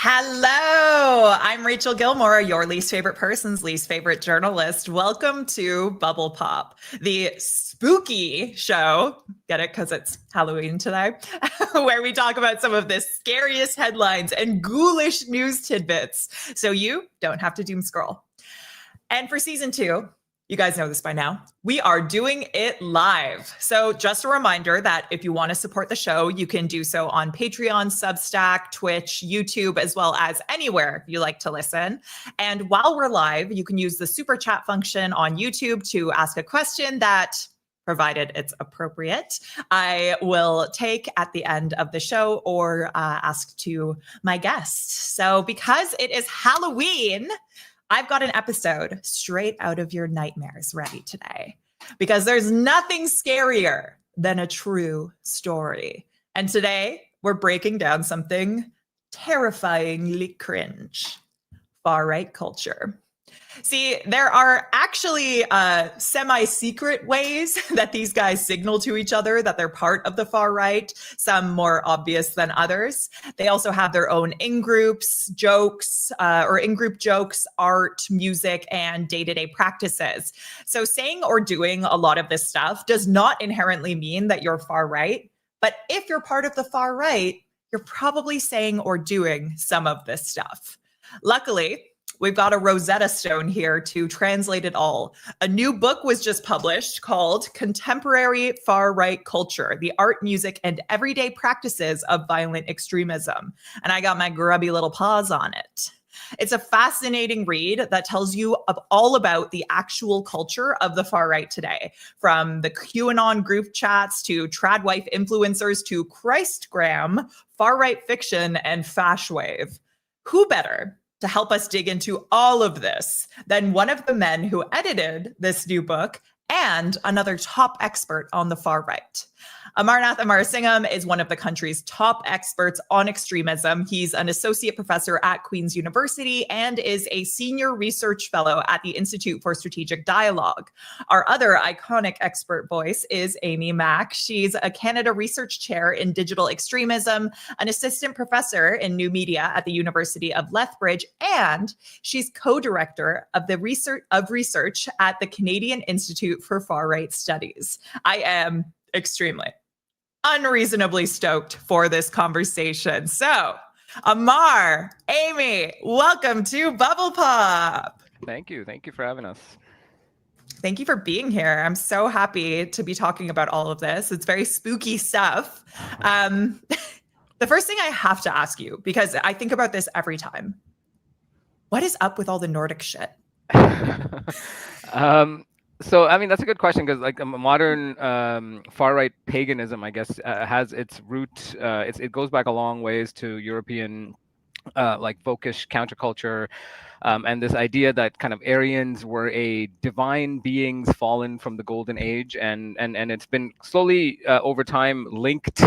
Hello, I'm Rachel Gilmore, your least favorite person's least favorite journalist. Welcome to Bubble Pop, the spooky show. Get it? Because it's Halloween today, where we talk about some of the scariest headlines and ghoulish news tidbits so you don't have to doom scroll. And for season 2, you guys know this by now, we are doing it live. So just a reminder that if you want to support the show, you can do so on Patreon, Substack, Twitch, YouTube, as well as anywhere you like to listen. And while we're live, you can use the super chat function on YouTube to ask a question that, provided it's appropriate, I will take at the end of the show or ask to my guests. So because it is Halloween, I've got an episode straight out of your nightmares ready today, because there's nothing scarier than a true story. And today we're breaking down something terrifyingly cringe: far-right culture. See, there are actually semi-secret ways that these guys signal to each other that they're part of the far right, some more obvious than others. They also have their own in-groups, jokes, or in-group jokes, art, music, and day-to-day practices. So saying or doing a lot of this stuff does not inherently mean that you're far right. But if you're part of the far right, you're probably saying or doing some of this stuff. Luckily, we've got a Rosetta Stone here to translate it all. A new book was just published called Contemporary Far-Right Culture: The Art, Music, and Everyday Practices of Violent Extremism. And I got my grubby little paws on it. It's a fascinating read that tells you all about the actual culture of the far right today, from the QAnon group chats to Tradwife influencers to christgram, far-right fiction, and fashwave. Who better to help us dig into all of this than one of the men who edited this new book and another top expert on the far right? Amarnath Amarasingam is one of the country's top experts on extremism. He's an associate professor at Queen's University and is a senior research fellow at the Institute for Strategic Dialogue. Our other iconic expert voice is Amy Mack. She's a Canada Research Chair in Digital Extremism, an assistant professor in new media at the University of Lethbridge, and she's co-director of the research at the Canadian Institute for Far-Right Studies. I am extremely, unreasonably stoked for this conversation. So, Amar, Amy, welcome to Bubble Pop. Thank you. Thank you for having us. Thank you for being here. I'm so happy to be talking about all of this. It's very spooky stuff. The first thing I have to ask you, because I think about this every time, what is up with all the Nordic shit? So, I mean, that's a good question, because like modern far-right paganism, I guess, has its root. It goes back a long ways to European, like folkish counterculture, and this idea that kind of Aryans were a divine beings fallen from the golden age, and it's been slowly over time linked.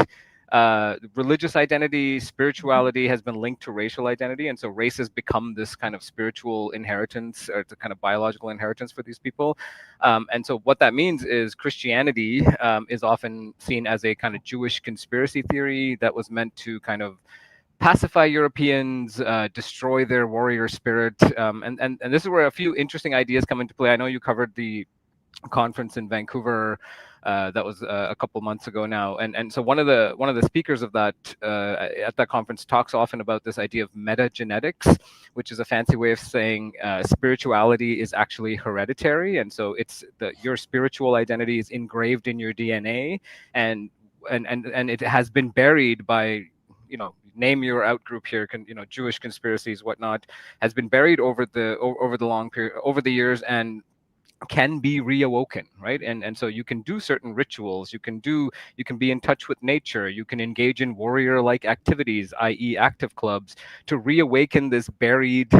Religious identity, spirituality has been linked to racial identity. And so race has become this kind of spiritual inheritance, or the kind of biological inheritance for these people. And so what that means is Christianity is often seen as a kind of Jewish conspiracy theory that was meant to kind of pacify Europeans, destroy their warrior spirit. And this is where a few interesting ideas come into play. I know you covered the conference in Vancouver that was a couple months ago now, and so one of the speakers of that at that conference talks often about this idea of metagenetics, which is a fancy way of saying spirituality is actually hereditary, and so it's your spiritual identity is engraved in your DNA, and it has been buried by, you know, name your out group here, Jewish conspiracies, whatnot, has been buried over the long period, over the years, and can be reawoken, right? And so you can do certain rituals, you can be in touch with nature, you can engage in warrior-like activities, i.e. active clubs, to reawaken this buried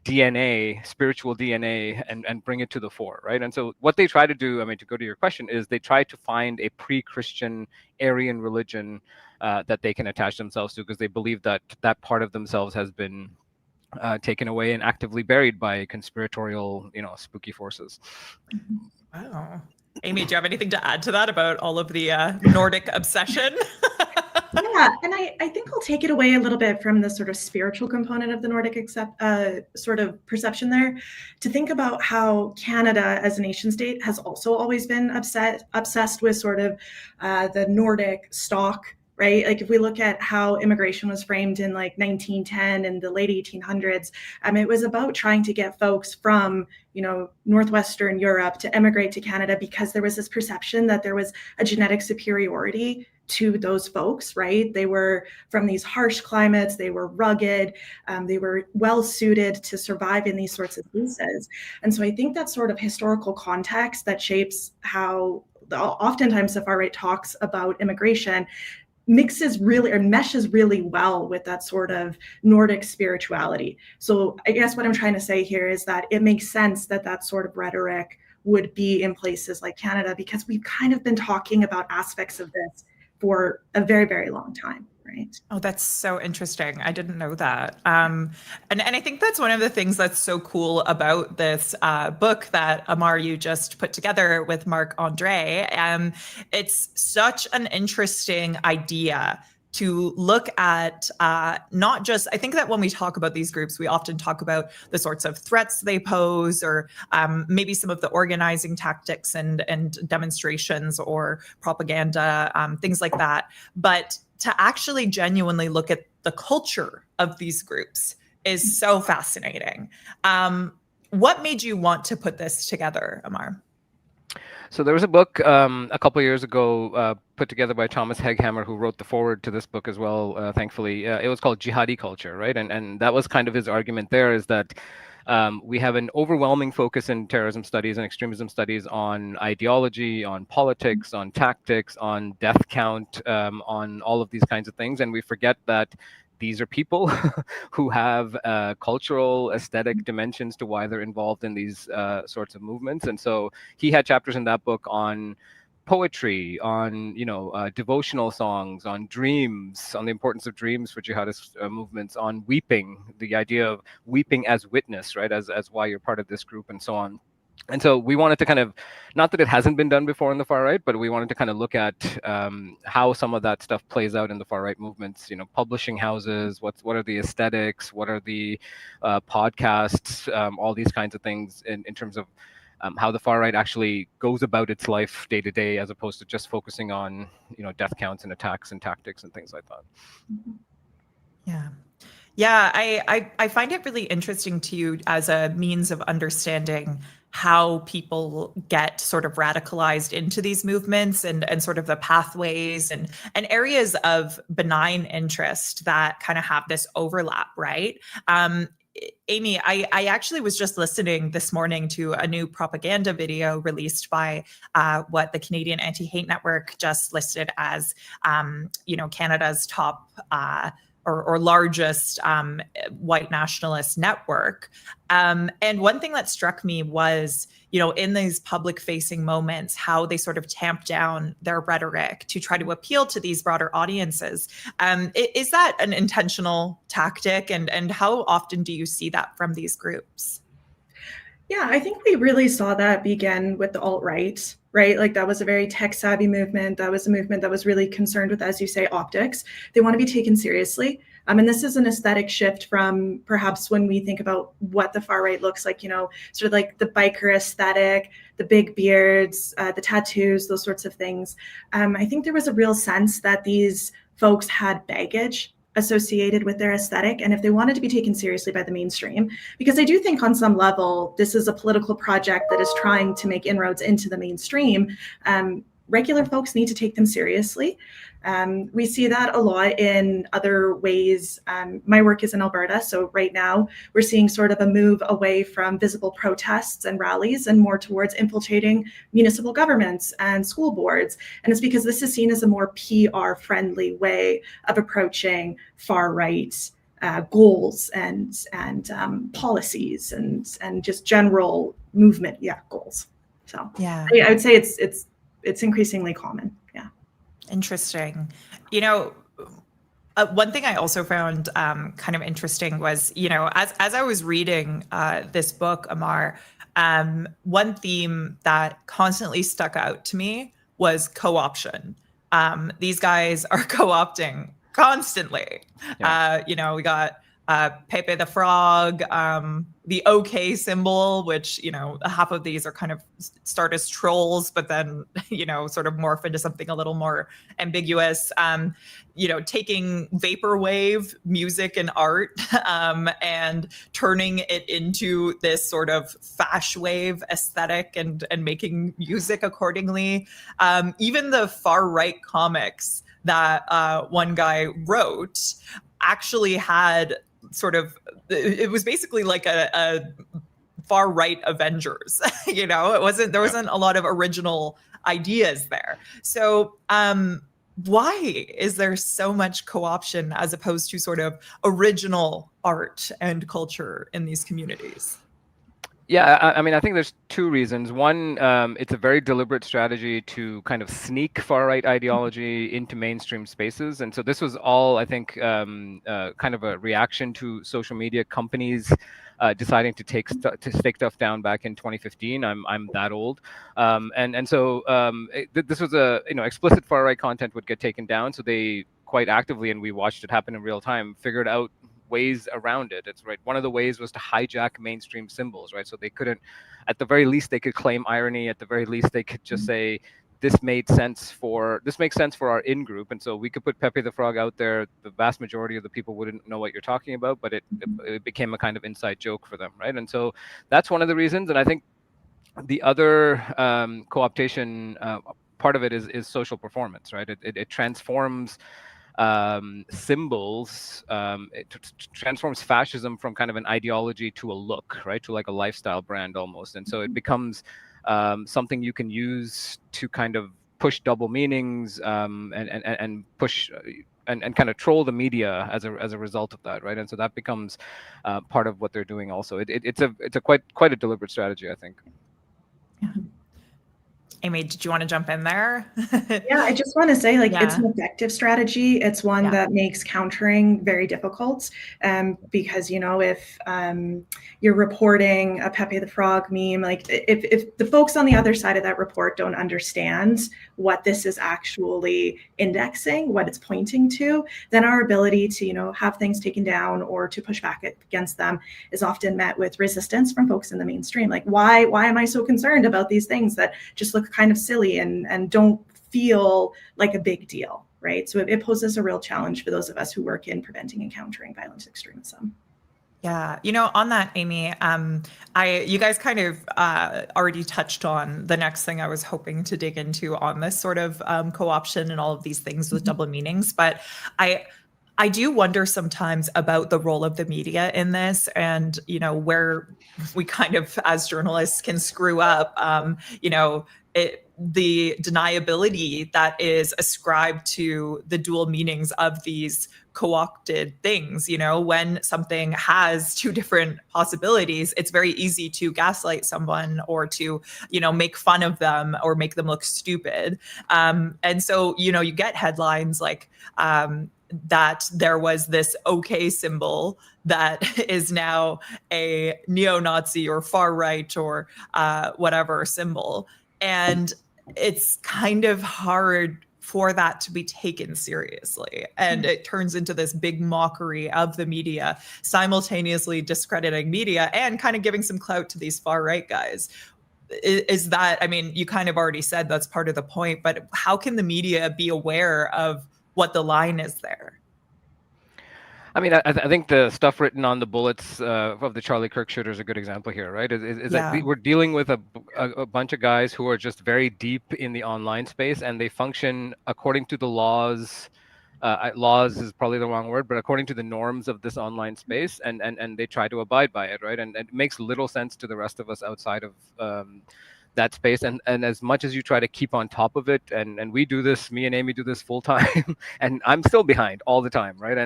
DNA, spiritual DNA, and bring it to the fore, right? And so what they try to do, I mean, to go to your question, is they try to find a pre-Christian Aryan religion that they can attach themselves to, because they believe that that part of themselves has been taken away and actively buried by conspiratorial, spooky forces. Wow. Amy, do you have anything to add to that about all of the Nordic obsession? Yeah, and I think I'll take it away a little bit from the sort of spiritual component of the Nordic sort of perception there, to think about how Canada as a nation state has also always been obsessed with sort of the Nordic stock, right? Like if we look at how immigration was framed in like 1910 and the late 1800s, it was about trying to get folks from, Northwestern Europe to emigrate to Canada because there was this perception that there was a genetic superiority to those folks, right? They were from these harsh climates, they were rugged, they were well suited to survive in these sorts of places. And so I think that sort of historical context that shapes how oftentimes the far right talks about immigration meshes really well with that sort of Nordic spirituality. So I guess what I'm trying to say here is that it makes sense that that sort of rhetoric would be in places like Canada, because we've kind of been talking about aspects of this for a very, very long time, right? Oh, that's so interesting. I didn't know that. And I think that's one of the things that's so cool about this book that Amar, you just put together with Marc Andre. It's such an interesting idea to look at not just, I think that when we talk about these groups, we often talk about the sorts of threats they pose, or maybe some of the organizing tactics and demonstrations or propaganda, things like that. But to actually genuinely look at the culture of these groups is so fascinating. What made you want to put this together, Amar? So there was a book a couple of years ago put together by Thomas Heghammer, who wrote the foreword to this book as well, thankfully. It was called Jihadi Culture, right? And that was kind of his argument there, is that we have an overwhelming focus in terrorism studies and extremism studies on ideology, on politics, on tactics, on death count, on all of these kinds of things. And we forget that these are people who have cultural, aesthetic dimensions to why they're involved in these sorts of movements. And so he had chapters in that book on poetry, on devotional songs, on dreams, on the importance of dreams for jihadist movements, on weeping, the idea of weeping as witness, right, as why you're part of this group, and so on. And so we wanted to kind of, not that it hasn't been done before in the far right, but we wanted to kind of look at how some of that stuff plays out in the far right movements. Publishing houses, what are the aesthetics, what are the podcasts, all these kinds of things in terms of how the far right actually goes about its life day to day, as opposed to just focusing on death counts and attacks and tactics and things like that. Yeah. Yeah, I find it really interesting too, as a means of understanding how people get sort of radicalized into these movements, and sort of the pathways and areas of benign interest that kind of have this overlap, right? Amy, I actually was just listening this morning to a new propaganda video released by what the Canadian Anti-Hate Network just listed as, Canada's top or largest white nationalist network. And one thing that struck me was, in these public facing moments, how they sort of tamp down their rhetoric to try to appeal to these broader audiences. Is that an intentional tactic? And how often do you see that from these groups? Yeah, I think we really saw that begin with the alt-right, right? Like that was a very tech-savvy movement. That was a movement that was really concerned with, as you say, optics. They want to be taken seriously. And this is an aesthetic shift from perhaps when we think about what the far right looks like, sort of like the biker aesthetic, the big beards, the tattoos, those sorts of things. I think there was a real sense that these folks had baggage associated with their aesthetic, and if they wanted to be taken seriously by the mainstream, because I do think on some level this is a political project that is trying to make inroads into the mainstream, regular folks need to take them seriously. We see that a lot in other ways. My work is in Alberta, so right now we're seeing sort of a move away from visible protests and rallies and more towards infiltrating municipal governments and school boards. And it's because this is seen as a more PR-friendly way of approaching far-right goals and policies and just general movement, goals. So Yeah. I would say it's increasingly common. Yeah. Interesting. One thing I also found kind of interesting was, as I was reading this book, Amar, one theme that constantly stuck out to me was co-option. These guys are co-opting constantly. Yeah. We got Pepe the Frog, the OK symbol, which, half of these are kind of start as trolls, but then, sort of morph into something a little more ambiguous. Taking vaporwave music and art and turning it into this sort of fashwave aesthetic and making music accordingly. Even the far right comics that one guy wrote actually had sort of, it was basically like a far right Avengers. There wasn't a lot of original ideas there. So why is there so much co-option as opposed to sort of original art and culture in these communities? Yeah, I mean, I think there's two reasons. One, it's a very deliberate strategy to kind of sneak far-right ideology into mainstream spaces. And so this was all, I think, kind of a reaction to social media companies deciding to take stuff down back in 2015. I'm that old, and so this was explicit far-right content would get taken down. So they quite actively, and we watched it happen in real time, figured out ways around it. It's right. One of the ways was to hijack mainstream symbols, right? So they couldn't, at the very least, they could claim irony. At the very least, they could just say, this makes sense for our in group. And so we could put Pepe the Frog out there. The vast majority of the people wouldn't know what you're talking about, but it became a kind of inside joke for them, right? And so that's one of the reasons. And I think the other co-optation part of it is social performance, right? It transforms symbols. It transforms fascism from kind of an ideology to a look, right? To like a lifestyle brand almost. And so it becomes something you can use to kind of push double meanings and push and kind of troll the media as a result of that, right? And so that becomes part of what they're doing also. It's a quite a deliberate strategy, I think. Yeah. Amy, did you want to jump in there? Yeah, I just want to say, it's an effective strategy. It's one that makes countering very difficult, because if you're reporting a Pepe the Frog meme, if the folks on the other side of that report don't understand what this is actually indexing, what it's pointing to, then our ability to have things taken down or to push back against them is often met with resistance from folks in the mainstream. Like, why am I so concerned about these things that just look kind of silly and don't feel like a big deal, right? So it poses a real challenge for those of us who work in preventing and countering violent extremism. Yeah, on that, Amy, you guys kind of already touched on the next thing I was hoping to dig into on this sort of co-option and all of these things with double meanings, but I do wonder sometimes about the role of the media in this, and where we kind of, as journalists, can screw up. The deniability that is ascribed to the dual meanings of these co-opted things. When something has two different possibilities, it's very easy to gaslight someone or to, make fun of them or make them look stupid. And so, you get headlines like, that there was this OK symbol that is now a neo-Nazi or far right or whatever symbol. And it's kind of hard for that to be taken seriously. And it turns into this big mockery of the media, simultaneously discrediting media and kind of giving some clout to these far right guys. Is that, I mean, you kind of already said that's part of the point, but how can the media be aware of what the line is there? I mean, I think the stuff written on the bullets of the Charlie Kirk shooter is a good example here, right? Is that we're dealing with a bunch of guys who are just very deep in the online space, and they function according to the laws. Laws is probably the wrong word, but according to the norms of this online space, and they try to abide by it, right? And it makes little sense to the rest of us outside of that space. And as much as you try to keep on top of it, and we do this, me and Amy do this full time, and I'm still behind all the time, right?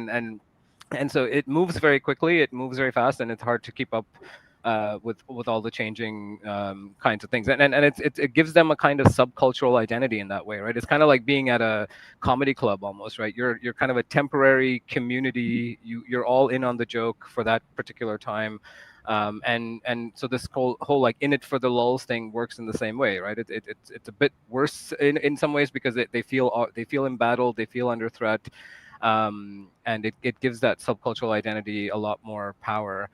And so it moves very quickly, it moves very fast, and it's hard to keep up with all the changing kinds of things. And it gives them a kind of subcultural identity in that way, right? It's kind of like being at a comedy club almost, right? You're kind of a temporary community. You're all in on the joke for that particular time. And so this whole like in it for the lulz thing works in the same way, right? It's a bit worse in some ways because they feel embattled, they feel under threat. and it gives that subcultural identity a lot more power.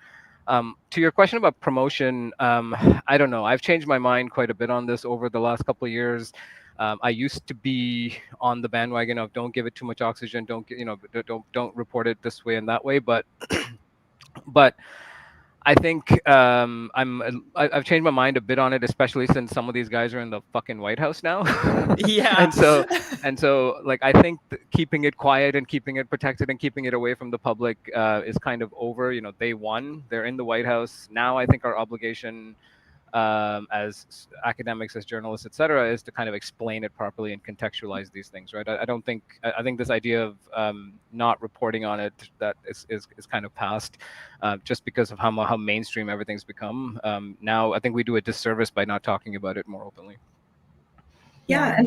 To your question about promotion, I don't know. I've changed my mind quite a bit on this over the last couple of years. I used to be on the bandwagon of don't give it too much oxygen, don't report it this way and that way. But I think I've changed my mind a bit on it, especially since some of these guys are in the fucking White House now. Yeah. and so like I think keeping it quiet and keeping it protected and keeping it away from the public is kind of over. They won. They're in the White House now. I think our obligation as academics, as journalists, etc., is to kind of explain it properly and contextualize these things, right? I don't think I think this idea of not reporting on it that is kind of past, just because of how mainstream everything's become. Now I think we do a disservice by not talking about it more openly. Yeah,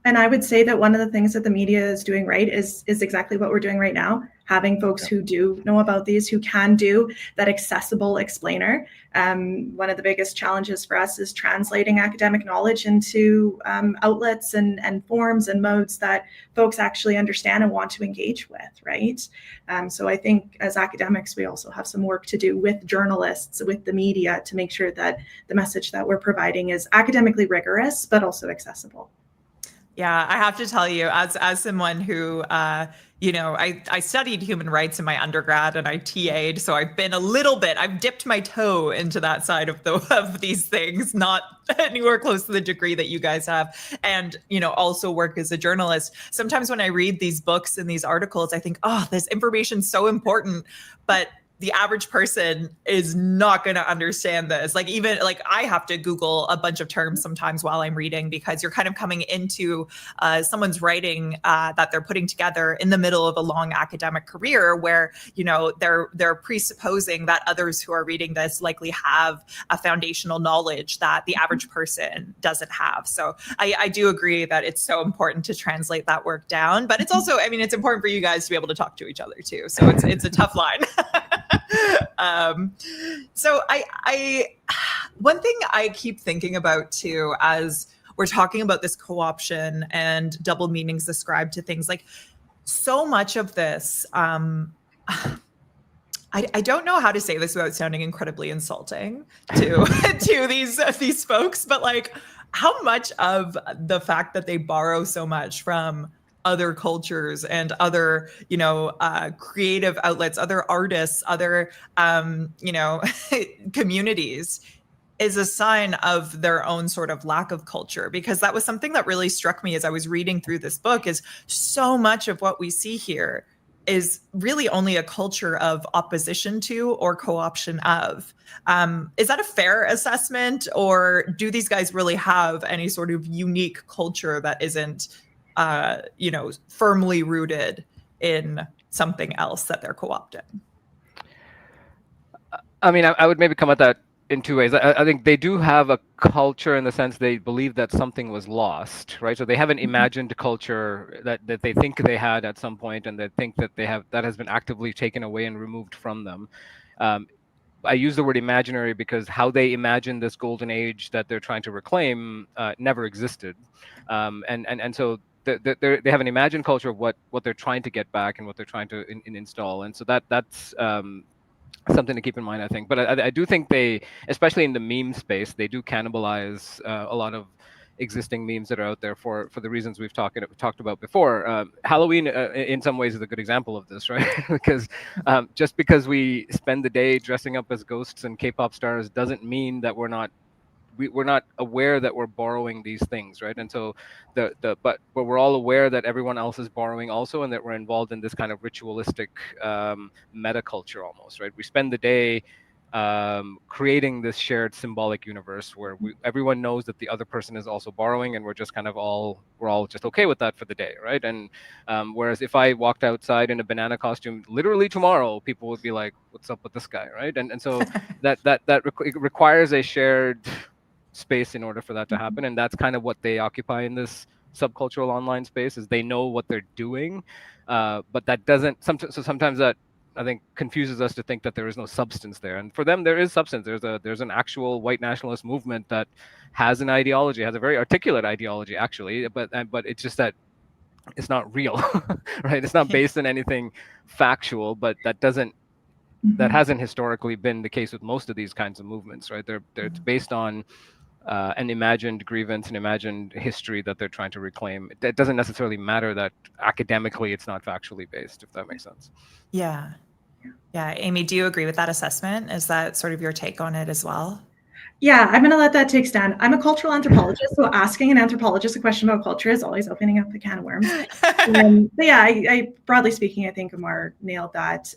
and I would say that one of the things that the media is doing right is exactly what we're doing right now, having folks who do know about these, who can do that accessible explainer. One of the biggest challenges for us is translating academic knowledge into outlets and forms and modes that folks actually understand and want to engage with, right? So I think as academics, we also have some work to do with journalists, with the media, to make sure that the message that we're providing is academically rigorous, but also accessible. Yeah, I have to tell you, as someone who, I studied human rights in my undergrad and I TA'd, so I've dipped my toe into that side of these things, not anywhere close to the degree that you guys have, and also work as a journalist. Sometimes when I read these books and these articles, I think, oh, this information's so important, but the average person is not going to understand this. Like I have to Google a bunch of terms sometimes while I'm reading, because you're kind of coming into someone's writing that they're putting together in the middle of a long academic career where, they're presupposing that others who are reading this likely have a foundational knowledge that the average person doesn't have. So I do agree that it's so important to translate that work down, but it's also, it's important for you guys to be able to talk to each other too. So it's a tough line. So one thing I keep thinking about too, as we're talking about this co-option and double meanings ascribed to things, like so much of this, I don't know how to say this without sounding incredibly insulting to to these folks, but like how much of the fact that they borrow so much from other cultures and other, creative outlets, other artists, other, communities is a sign of their own sort of lack of culture. Because that was something that really struck me as I was reading through this book, is so much of what we see here is really only a culture of opposition to or co-option of. Is that a fair assessment, or do these guys really have any sort of unique culture that isn't firmly rooted in something else that they're co-opting? I would maybe come at that in two ways. I think they do have a culture in the sense they believe that something was lost, right? So they have an imagined culture that they think they had at some point, and they think that that has been actively taken away and removed from them. I use the word imaginary because how they imagine this golden age that they're trying to reclaim never existed, and so they have an imagined culture of what they're trying to get back and what they're trying to install, and so that's something to keep in mind, I think. But I do think they, especially in the meme space, they do cannibalize a lot of existing memes that are out there for the reasons we've talked about before. Halloween, in some ways, is a good example of this, right? Because just because we spend the day dressing up as ghosts and K-pop stars doesn't mean that we're not aware that we're borrowing these things, right? And so but we're all aware that everyone else is borrowing also, and that we're involved in this kind of ritualistic meta culture almost, right? We spend the day creating this shared symbolic universe where everyone knows that the other person is also borrowing, and we're just kind of we're all just okay with that for the day, right? And whereas if I walked outside in a banana costume literally tomorrow, people would be like, what's up with this guy, right? And so it requires a shared space in order for that to happen, and that's kind of what they occupy in this subcultural online space, is they know what they're doing, but that doesn't sometimes that, I think, confuses us to think that there is no substance there. And for them, there is substance. There's an actual white nationalist movement that has an ideology, has a very articulate ideology, actually. But it's just that it's not real, right? It's not based on anything factual, but that hasn't historically been the case with most of these kinds of movements, right? It's based on an imagined grievance, an imagined history that they're trying to reclaim. It doesn't necessarily matter that academically it's not factually based, if that makes sense. Yeah. Yeah. Amy, do you agree with that assessment? Is that sort of your take on it as well? Yeah, I'm going to let that take stand. I'm a cultural anthropologist, so asking an anthropologist a question about culture is always opening up a can of worms. But yeah, I broadly speaking, I think Amar nailed that.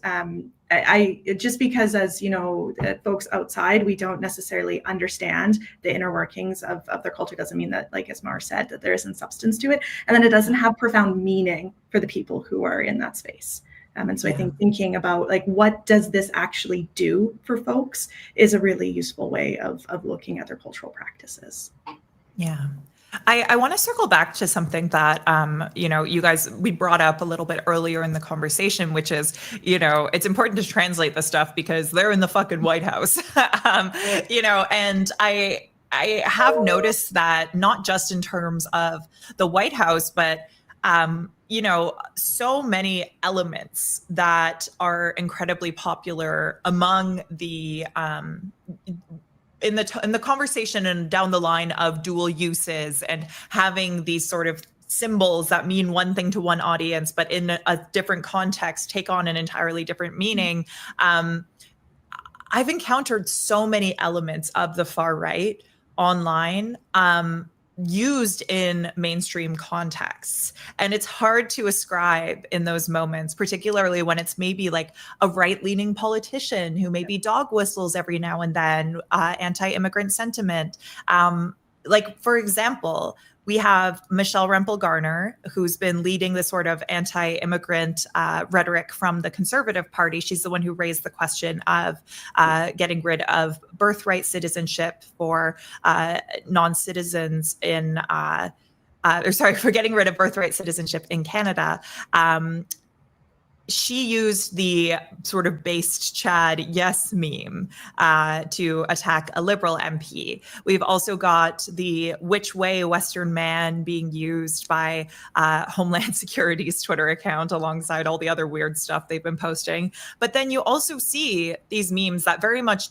I just because, as you know, folks outside, we don't necessarily understand the inner workings of their culture doesn't mean that, like as Amar said, that there isn't substance to it, and then it doesn't have profound meaning for the people who are in that space. And so I think thinking about like, what does this actually do for folks is a really useful way of looking at their cultural practices. Yeah. I want to circle back to something that, you guys, we brought up a little bit earlier in the conversation, which is, it's important to translate the stuff because they're in the fucking White House, and I have noticed that not just in terms of the White House, but so many elements that are incredibly popular among the in the conversation and down the line of dual uses and having these sort of symbols that mean one thing to one audience, but in a different context take on an entirely different meaning. I've encountered so many elements of the far right online used in mainstream contexts. And it's hard to ascribe in those moments, particularly when it's maybe like a right-leaning politician who maybe dog whistles every now and then, anti-immigrant sentiment. Like, for example, we have Michelle Rempel-Garner, who's been leading the sort of anti-immigrant rhetoric from the Conservative Party. She's the one who raised the question of getting rid of birthright citizenship for non-citizens for getting rid of birthright citizenship in Canada. She used the sort of based Chad yes meme to attack a Liberal MP. We've also got the which way Western man being used by Homeland Security's Twitter account alongside all the other weird stuff they've been posting. But then you also see these memes that very much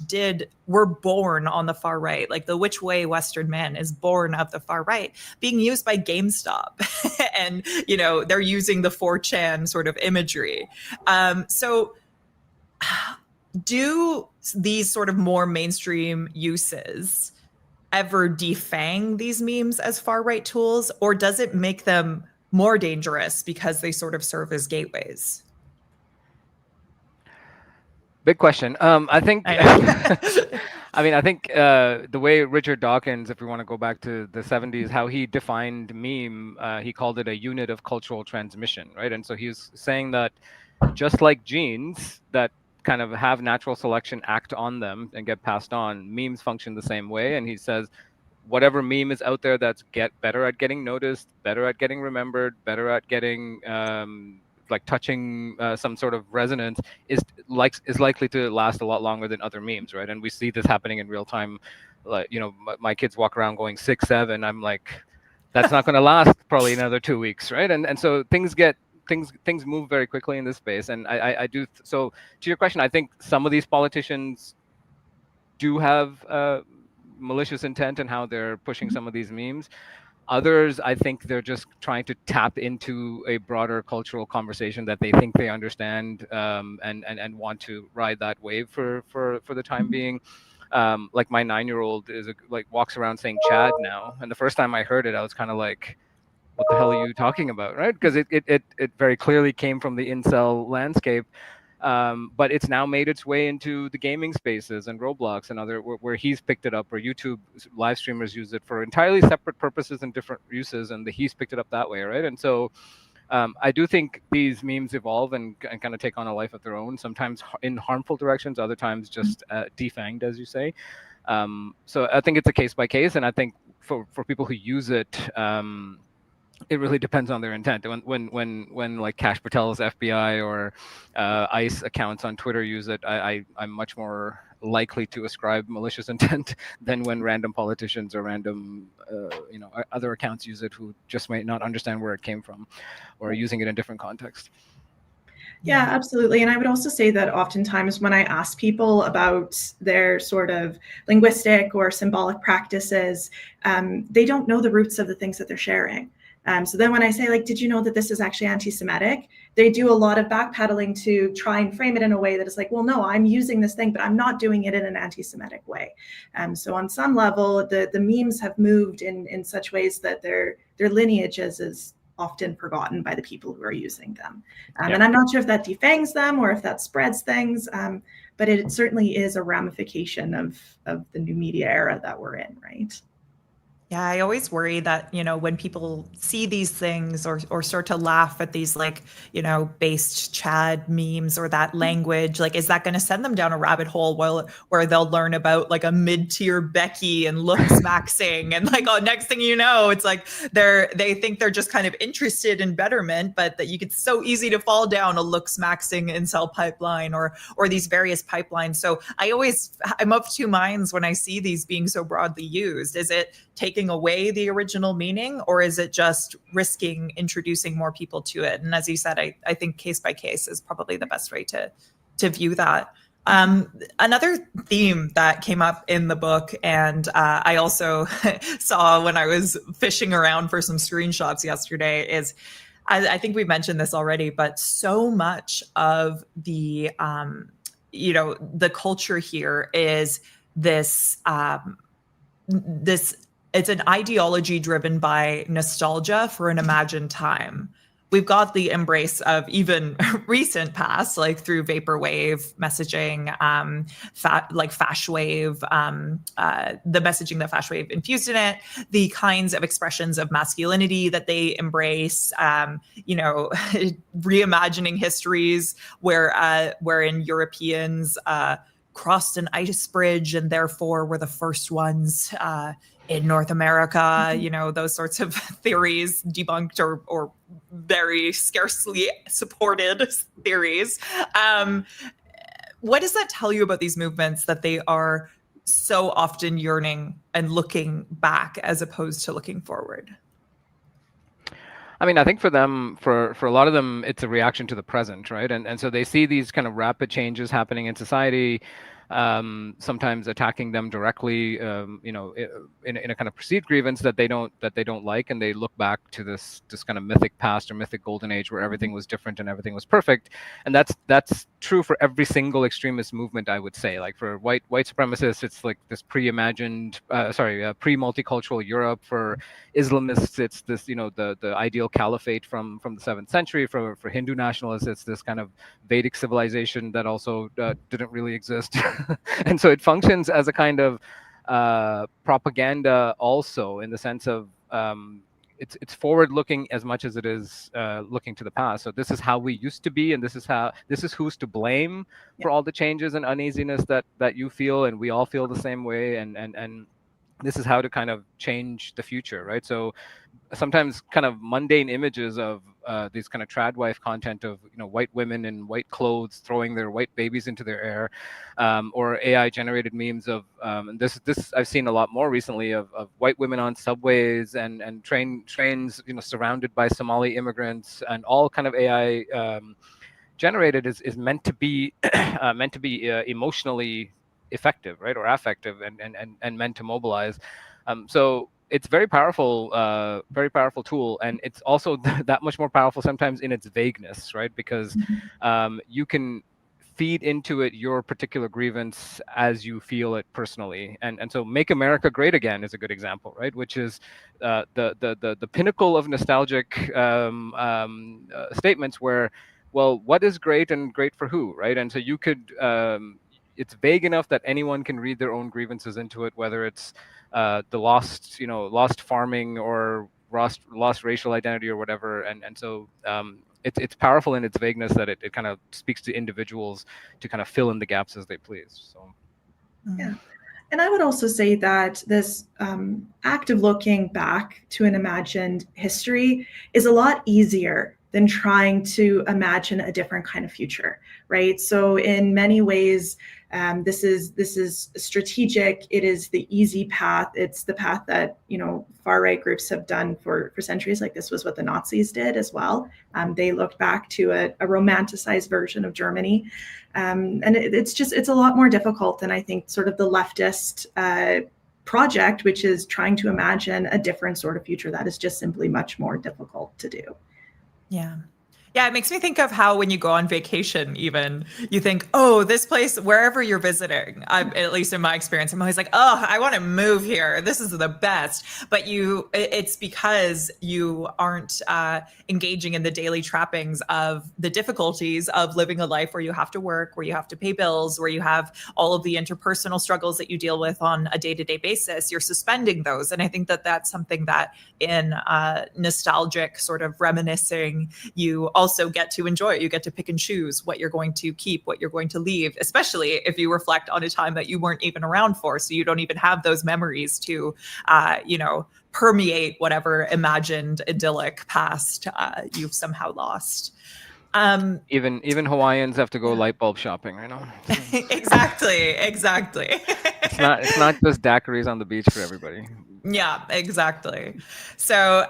were born on the far right, like the which way Western man is born of the far right, being used by GameStop. And, they're using the 4chan sort of imagery. So do these sort of more mainstream uses ever defang these memes as far right tools, or does it make them more dangerous because they sort of serve as gateways? Big question. I think, I think the way Richard Dawkins, if we want to go back to the 70s, how he defined meme, he called it a unit of cultural transmission, right? And so he's saying that just like genes that kind of have natural selection act on them and get passed on, memes function the same way. And he says, whatever meme is out there that's better at getting noticed, better at getting remembered, better at getting like touching some sort of resonance is likely to last a lot longer than other memes, right? And we see this happening in real time. Like, my kids walk around going 6'7". I'm like, that's not going to last probably another 2 weeks, right? And so things move very quickly in this space. And I do. So to your question, I think some of these politicians do have malicious intent in how they're pushing some of these memes. Others, I think they're just trying to tap into a broader cultural conversation that they think they understand, and want to ride that wave for the time being. Like my 9-year-old walks around saying Chad now, and the first time I heard it, I was kind of like, what the hell are you talking about, right? Because it very clearly came from the incel landscape. But it's now made its way into the gaming spaces and Roblox and other where he's picked it up, or YouTube live streamers use it for entirely separate purposes and different uses, and he's picked it up that way, right? And so I do think these memes evolve and kind of take on a life of their own, sometimes in harmful directions, other times just defanged, as you say. So I think it's a case by case, and I think for people who use it, it really depends on their intent. When like Kash Patel's FBI or ICE accounts on Twitter use it, I'm much more likely to ascribe malicious intent than when random politicians or random other accounts use it who just might not understand where it came from or are using it in different contexts. Yeah, absolutely. And I would also say that oftentimes when I ask people about their sort of linguistic or symbolic practices, they don't know the roots of the things that they're sharing. So then when I say, like, did you know that this is actually anti-Semitic? They do a lot of backpedaling to try and frame it in a way that is like, well, no, I'm using this thing, but I'm not doing it in an anti-Semitic way. So on some level, the memes have moved in such ways that their lineage is often forgotten by the people who are using them. And I'm not sure if that defangs them or if that spreads things, but it certainly is a ramification of the new media era that we're in, right? Yeah, I always worry that, when people see these things or start to laugh at these based Chad memes or that language, is that going to send them down a rabbit hole where they'll learn about a mid-tier Becky and looks maxing and next thing you know, it's they think they're just kind of interested in betterment, but that it's so easy to fall down a looks maxing incel pipeline or these various pipelines. So I'm of two minds when I see these being so broadly used. Is it taking away the original meaning, or is it just risking introducing more people to it? And as you said, I think case by case is probably the best way to view that. Another theme that came up in the book, and I also saw when I was fishing around for some screenshots yesterday, is I think we mentioned this already, but so much of the the culture here is this it's an ideology driven by nostalgia for an imagined time. We've got the embrace of even recent past, through vaporwave messaging, fashwave, the messaging that fashwave infused in it, the kinds of expressions of masculinity that they embrace, reimagining histories wherein Europeans crossed an ice bridge and therefore were the first ones in North America, those sorts of theories, debunked or very scarcely supported theories. What does that tell you about these movements, that they are so often yearning and looking back as opposed to looking forward? I mean, I think for them, for a lot of them, it's a reaction to the present, right? And so they see these kind of rapid changes happening in society, sometimes attacking them directly, in a kind of perceived grievance that they don't like, and they look back to this kind of mythic past or mythic golden age where everything was different and everything was perfect. And that's true for every single extremist movement, I would say. Like for white supremacists, it's like this pre-multicultural Europe. For Islamists, it's this, the ideal caliphate from the 7th century. For Hindu nationalists, it's this kind of Vedic civilization that also didn't really exist. And so it functions as a kind of propaganda also, in the sense of it's forward-looking as much as it is looking to the past. So this is how we used to be, and this is who's to blame for all the changes and uneasiness that you feel, and we all feel the same way, and this is how to kind of change the future, right? So sometimes kind of mundane images of these kind of tradwife content of white women in white clothes throwing their white babies into their air, or AI generated memes of and this I've seen a lot more recently of white women on subways and trains surrounded by Somali immigrants, and all kind of AI generated is meant to be emotionally effective, right, or affective, and meant to mobilize. So it's very powerful tool, and it's also that much more powerful sometimes in its vagueness, right? Because you can feed into it your particular grievance as you feel it personally, and so "Make America Great Again" is a good example, right? Which is the pinnacle of nostalgic statements where, well, what is great and great for who, right? And so you could it's vague enough that anyone can read their own grievances into it, whether it's the lost farming or lost racial identity or whatever. And so it's powerful in its vagueness that it kind of speaks to individuals to kind of fill in the gaps as they please. So yeah. And I would also say that this act of looking back to an imagined history is a lot easier than trying to imagine a different kind of future, right? So in many ways, This is strategic. It is the easy path. It's the path that, you know, far right groups have done for centuries. Like, this was what the Nazis did as well. They looked back to a romanticized version of Germany, and it's a lot more difficult than I think sort of the leftist project, which is trying to imagine a different sort of future that is just simply much more difficult to do. Yeah. Yeah, it makes me think of how when you go on vacation, even, you think, oh, this place, wherever you're visiting, at least in my experience, I'm always like, oh, I want to move here. This is the best. But it's because you aren't engaging in the daily trappings of the difficulties of living a life where you have to work, where you have to pay bills, where you have all of the interpersonal struggles that you deal with on a day-to-day basis. You're suspending those. And I think that that's something that in nostalgic sort of reminiscing, you also get to enjoy it. You get to pick and choose what you're going to keep, what you're going to leave, especially if you reflect on a time that you weren't even around for. So you don't even have those memories to, permeate whatever imagined idyllic past you've somehow lost. Even Hawaiians have to go light bulb shopping, right now. Exactly. It's not just daiquiris on the beach for everybody. Yeah, exactly. So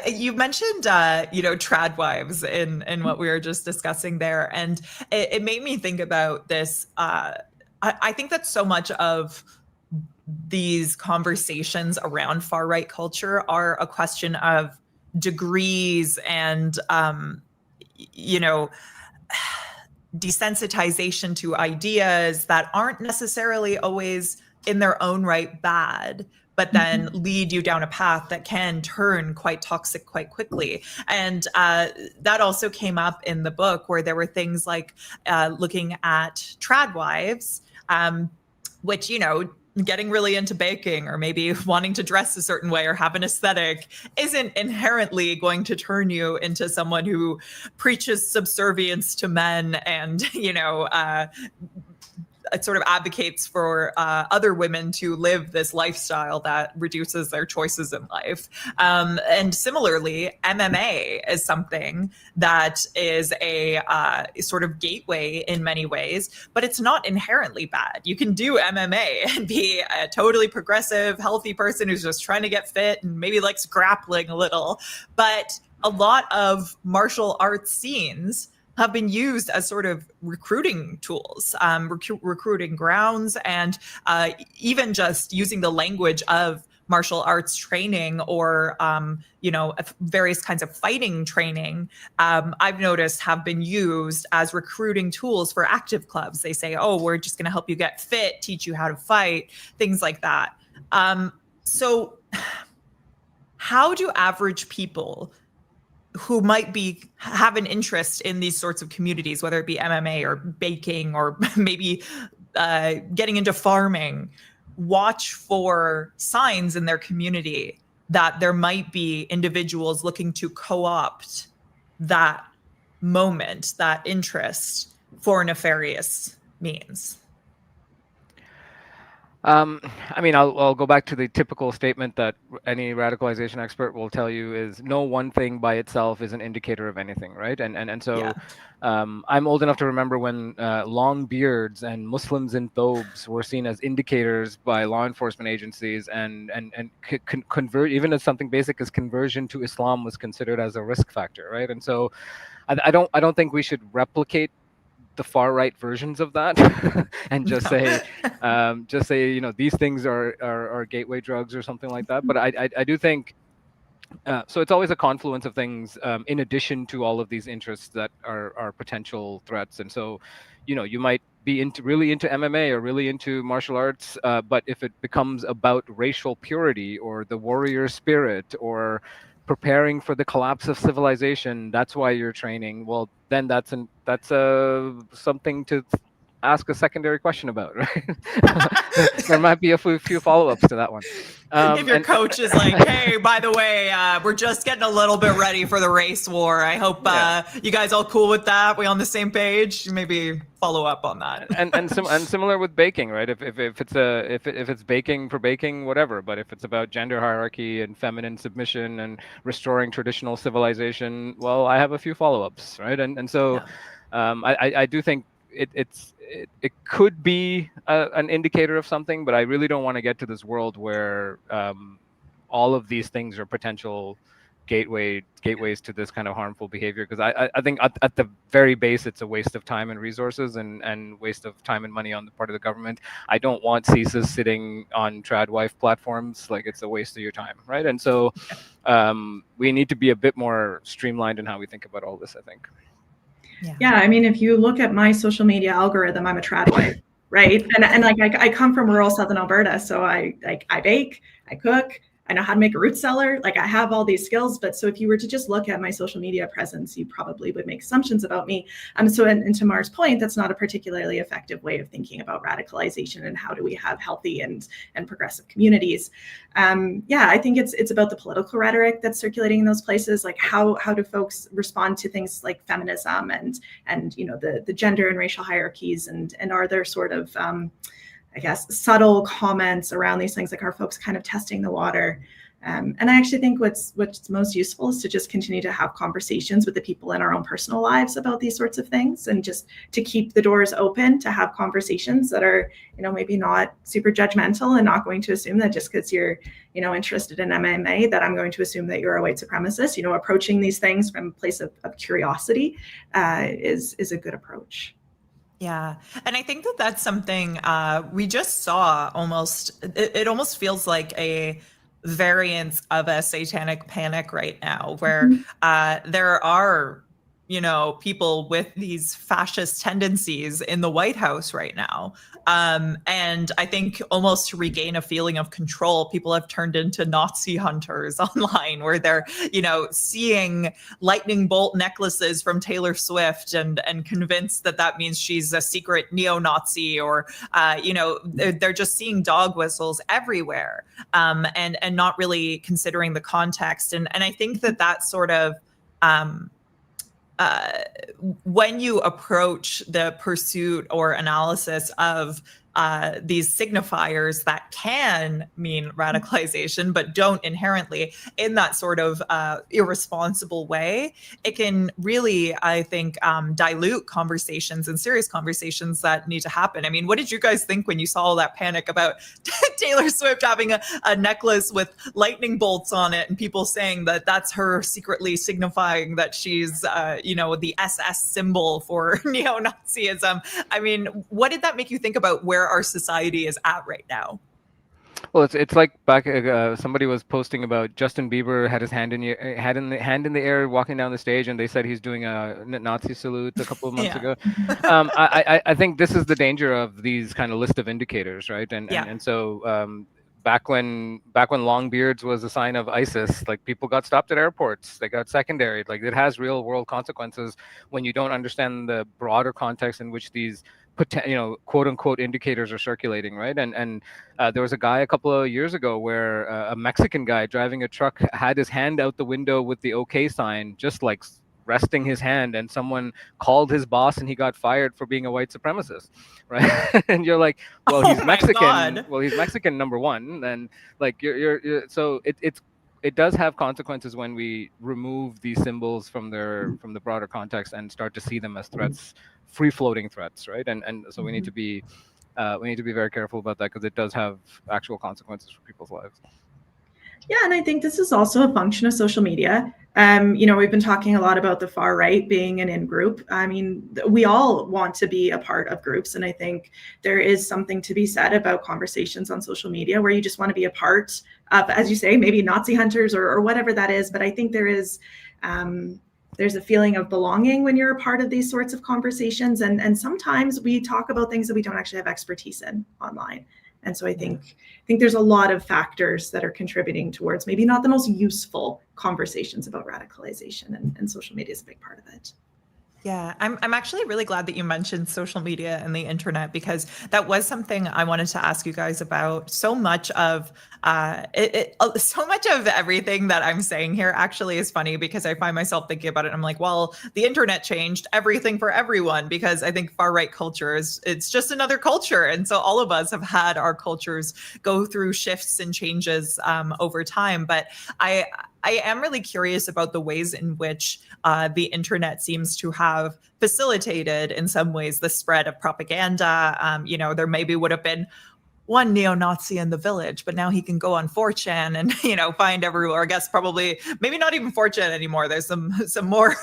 you mentioned, Tradwives in what we were just discussing there. And it made me think about this. I think that so much of these conversations around far right culture are a question of degrees and, desensitization to ideas that aren't necessarily always in their own right bad, but then lead you down a path that can turn quite toxic quite quickly. And that also came up in the book, where there were things like looking at tradwives, which, getting really into baking or maybe wanting to dress a certain way or have an aesthetic isn't inherently going to turn you into someone who preaches subservience to men and, it sort of advocates for other women to live this lifestyle that reduces their choices in life. And similarly, MMA is something that is a sort of gateway in many ways, but it's not inherently bad. You can do MMA and be a totally progressive, healthy person who's just trying to get fit and maybe likes grappling a little. But a lot of martial arts scenes have been used as sort of recruiting tools, recruiting grounds, and even just using the language of martial arts training or, various kinds of fighting training, I've noticed have been used as recruiting tools for active clubs. They say, oh, we're just going to help you get fit, teach you how to fight, things like that. So how do average people who might have an interest in these sorts of communities, whether it be MMA or baking or maybe getting into farming, watch for signs in their community that there might be individuals looking to co-opt that moment, that interest for nefarious means? I'll go back to the typical statement that any radicalization expert will tell you is no one thing by itself is an indicator of anything, right? And so Yeah. I'm old enough to remember when long beards and Muslims in thobes were seen as indicators by law enforcement agencies, and convert, even as something basic as conversion to Islam was considered as a risk factor, right? And so I don't think we should replicate the far right versions of that and just say these things are gateway drugs or something like that. But I do think so it's always a confluence of things in addition to all of these interests that are potential threats. And so you might be really into MMA or really into martial arts, but if it becomes about racial purity or the warrior spirit or preparing for the collapse of civilization, that's why you're training. Well, then that's something to ask a secondary question about, right? There might be a few follow-ups to that one. If your coach is like, hey, by the way, we're just getting a little bit ready for the race war. I hope you guys all cool with that. We on the same page? Maybe follow up on that. And similar with baking, right? If it's baking for baking, whatever. But if it's about gender hierarchy and feminine submission and restoring traditional civilization, well, I have a few follow-ups, right? And so I do think it could be an indicator of something, but I really don't want to get to this world where all of these things are potential gateways to this kind of harmful behavior, because I think at the very base it's a waste of time and resources and waste of time and money on the part of the government. I don't want CSIS sitting on tradwife platforms. Like, it's a waste of your time, right? And so we need to be a bit more streamlined in how we think about all this, I think. Yeah, I mean, if you look at my social media algorithm, I'm a tradwife, right? And like I come from rural southern Alberta, so I bake, I cook, I know how to make a root cellar. Like, I have all these skills, but so if you were to just look at my social media presence, you probably would make assumptions about me. So and to Mar's point, that's not a particularly effective way of thinking about radicalization and how do we have healthy and progressive communities. Yeah, I think it's about the political rhetoric that's circulating in those places. Like, how do folks respond to things like feminism and you know, the gender and racial hierarchies, and are there sort of I guess subtle comments around these things? Like, are folks kind of testing the water? And I actually think what's most useful is to just continue to have conversations with the people in our own personal lives about these sorts of things, and just to keep the doors open to have conversations that are, you know, maybe not super judgmental, and not going to assume that just because you're, you know, interested in MMA, that I'm going to assume that you're a white supremacist. You know, approaching these things from a place of curiosity is a good approach. Yeah. And I think that that's something we just saw almost, it almost feels like a variance of a satanic panic right now, where there are, you know, people with these fascist tendencies in the White House right now. And I think almost to regain a feeling of control, people have turned into Nazi hunters online, where they're, you know, seeing lightning bolt necklaces from Taylor Swift and convinced that that means she's a secret neo-Nazi, or, you know, they're just seeing dog whistles everywhere, and not really considering the context. And I think that sort of, when you approach the pursuit or analysis of these signifiers that can mean radicalization, but don't inherently, in that sort of irresponsible way, it can really, I think, dilute conversations and serious conversations that need to happen. I mean, what did you guys think when you saw all that panic about Taylor Swift having a necklace with lightning bolts on it, and people saying that that's her secretly signifying that she's, you know, the SS symbol for neo-Nazism? I mean, what did that make you think about where our society is at right now? Well, it's like back. Somebody was posting about Justin Bieber had his hand in the air walking down the stage, and they said he's doing a Nazi salute a couple of months ago. I think this is the danger of these kind of list of indicators, right? And so back when long beards was a sign of ISIS, like, people got stopped at airports, they got secondary. Like, it has real world consequences when you don't understand the broader context in which these, you know, quote unquote indicators are circulating, right? And there was a guy a couple of years ago where a Mexican guy driving a truck had his hand out the window with the OK sign, just like resting his hand, and someone called his boss and he got fired for being a white supremacist, right? And you're like, well, he's Mexican. Well, he's Mexican, number one. And like, you're so it does have consequences when we remove these symbols from the broader context and start to see them as threats, free-floating threats, right? And so we need to be very careful about that, because it does have actual consequences for people's lives. Yeah, and I think this is also a function of social media. You know, we've been talking a lot about the far right being an in-group. I mean, we all want to be a part of groups, and I think there is something to be said about conversations on social media where you just want to be a part of, as you say, maybe Nazi hunters or whatever that is. But I think there's a feeling of belonging when you're a part of these sorts of conversations, and sometimes we talk about things that we don't actually have expertise in online. And so I think there's a lot of factors that are contributing towards maybe not the most useful conversations about radicalization, and social media is a big part of it. Yeah, I'm actually really glad that you mentioned social media and the internet, because that was something I wanted to ask you guys about. So much of so much of everything that I'm saying here actually is funny, because I find myself thinking about it. I'm like, well, the internet changed everything for everyone, because I think far right culture it's just another culture, and so all of us have had our cultures go through shifts and changes over time. But I I am really curious about the ways in which the internet seems to have facilitated, in some ways, the spread of propaganda. There maybe would have been one neo-Nazi in the village, but now he can go on 4chan and, find everywhere. I guess probably maybe not even 4chan anymore. There's some more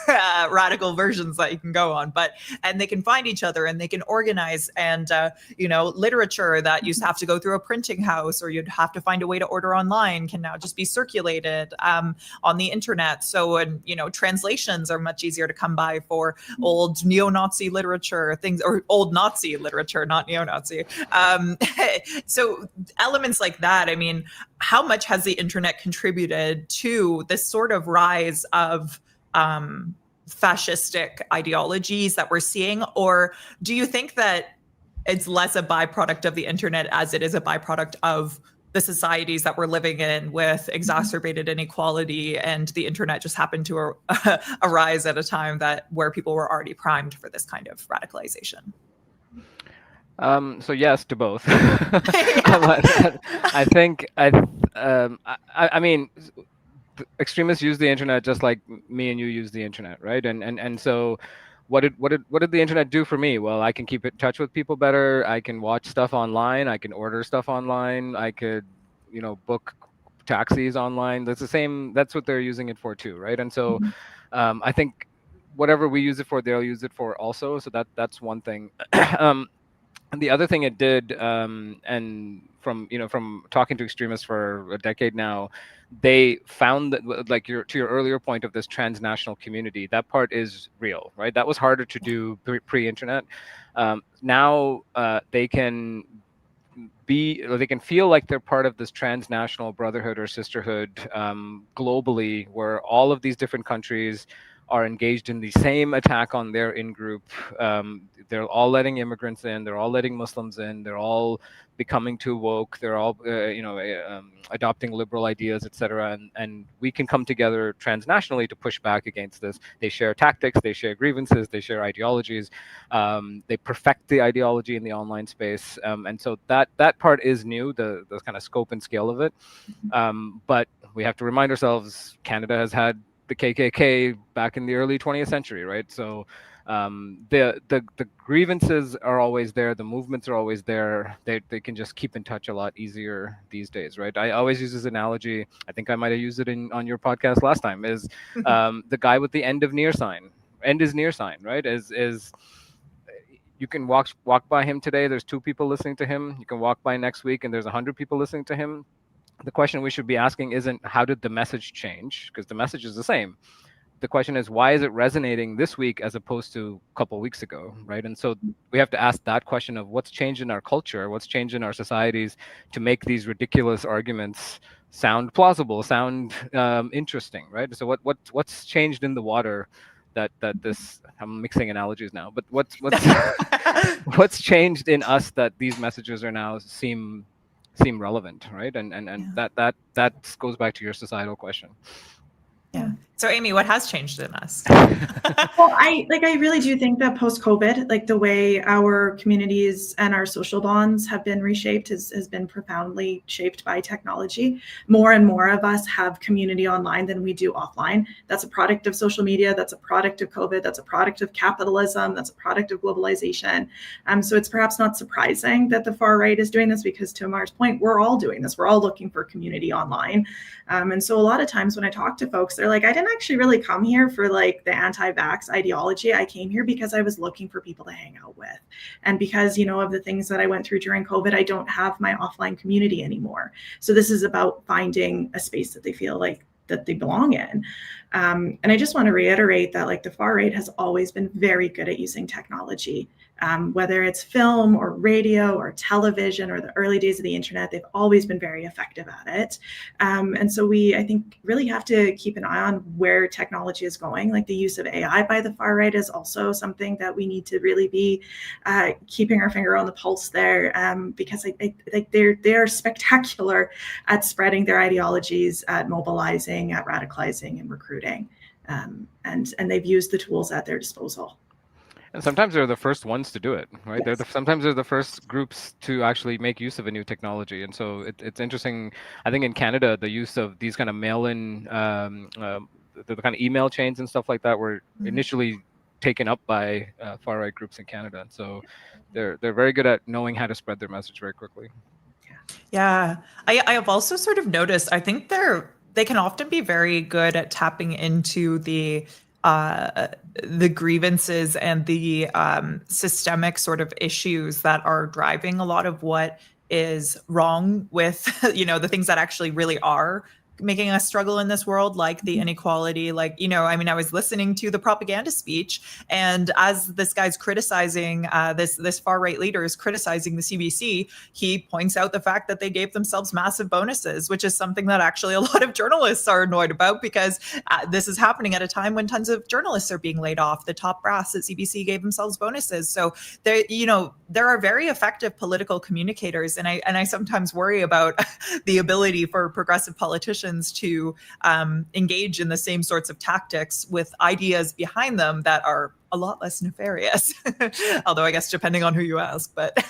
radical versions that you can go on, and they can find each other and they can organize. And, literature that used to have to go through a printing house or you'd have to find a way to order online can now just be circulated on the internet. So, translations are much easier to come by for old neo-Nazi literature, or old Nazi literature, not neo-Nazi. So elements like that, I mean, how much has the internet contributed to this sort of rise of fascistic ideologies that we're seeing? Or do you think that it's less a byproduct of the internet as it is a byproduct of the societies that we're living in with exacerbated inequality, and the internet just happened to arise at a time where people were already primed for this kind of radicalization? So yes to both. I think I mean, extremists use the internet just like me and you use the internet, right? And so what did the internet do for me? Well, I can keep in touch with people better. I can watch stuff online. I can order stuff online. I could, book taxis online. That's what they're using it for too, right? And so I think whatever we use it for, they'll use it for also. So that's one thing. And the other thing it did, and from talking to extremists for a decade now, they found that, like to your earlier point of this transnational community, that part is real, right? That was harder to do pre-internet. Now they can feel like they're part of this transnational brotherhood or sisterhood globally, where all of these different countries are engaged in the same attack on their in-group. They're all letting immigrants in. They're all letting Muslims in. They're all becoming too woke. They're all, adopting liberal ideas, etc. And we can come together transnationally to push back against this. They share tactics. They share grievances. They share ideologies. They perfect the ideology in the online space. And so that part is new, the kind of scope and scale of it. But we have to remind ourselves, Canada has had the KKK back in the early 20th century, right? So the grievances are always there. The movements are always there. They can just keep in touch a lot easier these days, right? I always use this analogy. I think I might have used it on your podcast last time. Is the guy with the end is near sign, right? Is you can walk by him today. There's 2 people listening to him. You can walk by next week and there's 100 people listening to him. The question we should be asking isn't how did the message change, because the message is the same. The question is, why is it resonating this week as opposed to a couple of weeks ago, right? And so we have to ask that question of what's changed in our culture, what's changed in our societies to make these ridiculous arguments sound plausible, sound interesting, right? So what's changed in the water that this, I'm mixing analogies now, but what's what's changed in us that these messages are now seem relevant, right? And that goes back to your societal question. Yeah. So Amy, what has changed in us? Well, I really do think that post-COVID, like the way our communities and our social bonds have been reshaped has been profoundly shaped by technology. More and more of us have community online than we do offline. That's a product of social media. That's a product of COVID. That's a product of capitalism. That's a product of globalization. So it's perhaps not surprising that the far right is doing this, because to Amar's point, we're all doing this. We're all looking for community online. And so a lot of times when I talk to folks, they're like, I didn't actually really come here for like the anti-vax ideology. I came here because I was looking for people to hang out with. And because, of the things that I went through during COVID, I don't have my offline community anymore. So this is about finding a space that they feel like that they belong in. And I just want to reiterate that like the far right has always been very good at using technology. Whether it's film or radio or television or the early days of the internet, they've always been very effective at it. And so I think, really have to keep an eye on where technology is going. Like the use of AI by the far right is also something that we need to really be keeping our finger on the pulse there, because they are spectacular at spreading their ideologies, at mobilizing, at radicalizing and recruiting. And they've used the tools at their disposal. And sometimes they're the first ones to do it, right? Yes. Sometimes they're the first groups to actually make use of a new technology. And so it's interesting. I think in Canada, the use of these kind of mail-in, the kind of email chains and stuff like that were initially taken up by far-right groups in Canada. And so they're very good at knowing how to spread their message very quickly. Yeah, I have also sort of noticed, I think they can often be very good at tapping into the grievances and the systemic sort of issues that are driving a lot of what is wrong with, the things that actually really are making us struggle in this world, like the inequality, I was listening to the propaganda speech, and as this guy's criticizing this far right leader is criticizing the CBC, he points out the fact that they gave themselves massive bonuses, which is something that actually a lot of journalists are annoyed about, because this is happening at a time when tons of journalists are being laid off. The top brass at CBC gave themselves bonuses. So there are very effective political communicators, and I sometimes worry about the ability for progressive politicians to engage in the same sorts of tactics with ideas behind them that are a lot less nefarious. Although I guess depending on who you ask. But